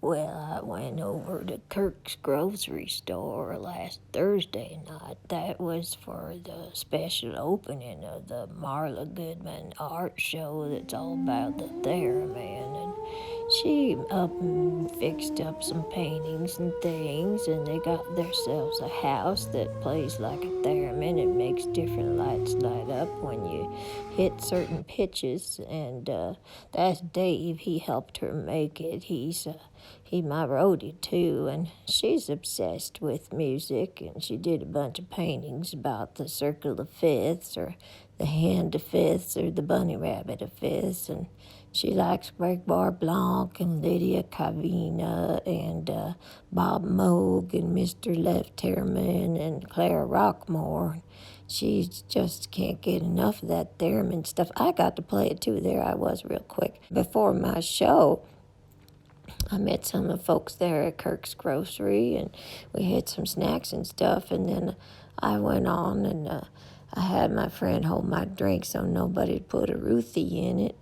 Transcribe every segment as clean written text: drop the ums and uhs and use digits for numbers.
Well, I went over to Kirks Grocery store last Thursday night. That was for the special opening of the Marla Goodman art show that's all about the Theremin. And she up and fixed up some paintings and things, and they got themselves a house that plays like a theremin. It makes different lights light up when you hit certain pitches, and that's Dave. He helped her make it. He my roadie too, and she's obsessed with music, and she did a bunch of paintings about the circle of fifths, or the hand of fifths, or the bunny rabbit of fifths, and she likes Gregoire Blanc and Lydia Cavina and Bob Moog and Mr. Lev Theremin and Clara Rockmore. She just can't get enough of that Theremin stuff. I got to play it too. There I was real quick. Before my show, I met some of the folks there at Kirks Grocery, and we had some snacks and stuff, and then I went on and I had my friend hold my drink so nobody'd put a Ruthie in it.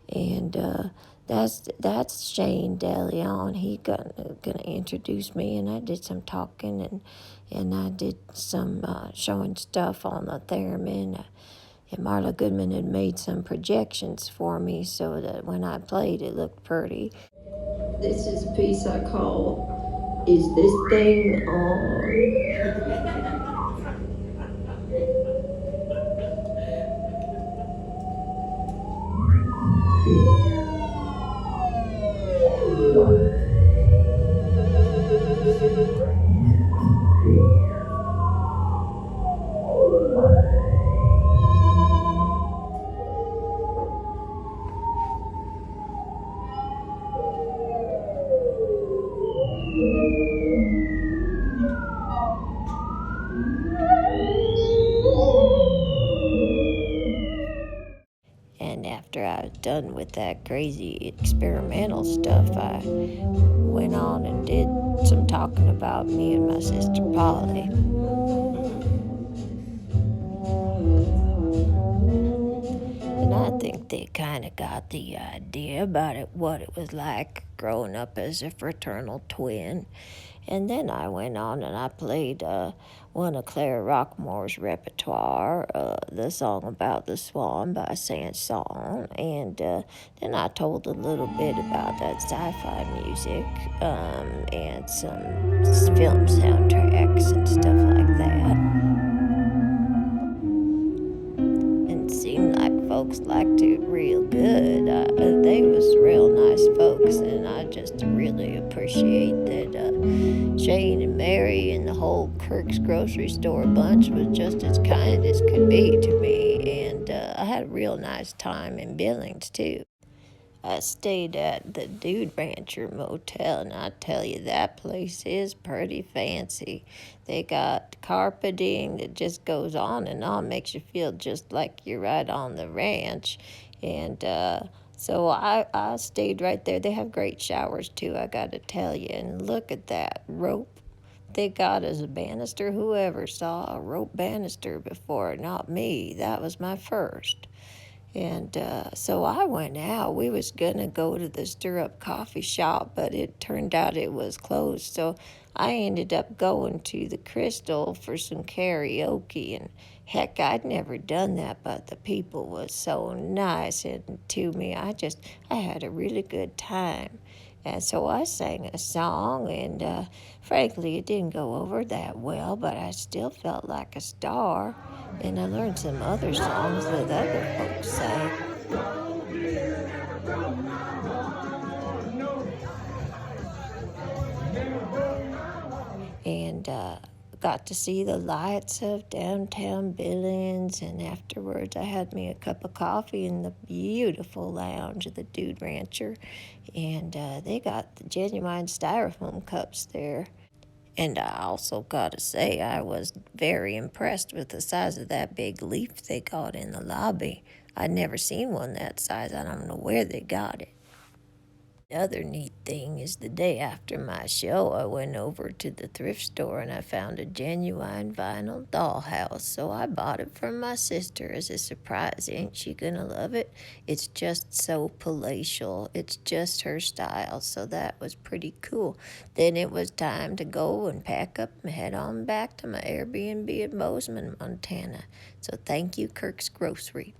And that's Shane DeLeon. He gonna introduce me, and I did some talking, and I did some showing stuff on the Theremin. And Marla Goodman had made some projections for me so that when I played, it looked pretty. This is a piece I call "Is This Thing On?" And after I was done with that crazy experimental stuff, I went on and did some talking about me and my sister Polly. And I think they kind of got the idea about it, what it was like growing up as a fraternal twin. And then I went on and I played one of Clara Rockmore's repertoire, the song about the swan by Sansong. And then I told a little bit about that sci-fi music and some film soundtracks and stuff like that. And it seemed like folks liked it real good. They was real nice folks, and I just really appreciate that Shane and Mary and the whole Kirks Grocery Store bunch was just as kind as could be to me, and I had a real nice time in Billings too. I stayed at the Dude Rancher Motel, and I tell you, that place is pretty fancy. They got carpeting that just goes on and on, makes you feel just like you're right on the ranch. And so I stayed right there. They have great showers, too, I got to tell you. And look at that rope they got as a banister. Whoever saw a rope banister before? Not me. That was my first. And so I went out. We was going to go to the Stirrup Coffee Shop, but it turned out it was closed. So I ended up going to the Crystal for some karaoke. And heck, I'd never done that, but the people was so nice and to me. I had a really good time. And so I sang a song, and frankly, it didn't go over that well, but I still felt like a star. And I learned some other songs that other folks sang. And got to see the lights of downtown Billings, and afterwards I had me a cup of coffee in the beautiful lounge of the Dude Rancher, and they got the genuine styrofoam cups there. And I also got to say, I was very impressed with the size of that big leaf they got in the lobby. I'd never seen one that size. I don't know where they got it. Other neat thing is the day after my show, I went over to the thrift store and I found a genuine vinyl dollhouse. So I bought it for my sister as a surprise. Ain't she gonna love it? It's just so palatial. It's just her style. So that was pretty cool. Then it was time to go and pack up and head on back to my Airbnb in Bozeman, Montana. So thank you, Kirks Grocery.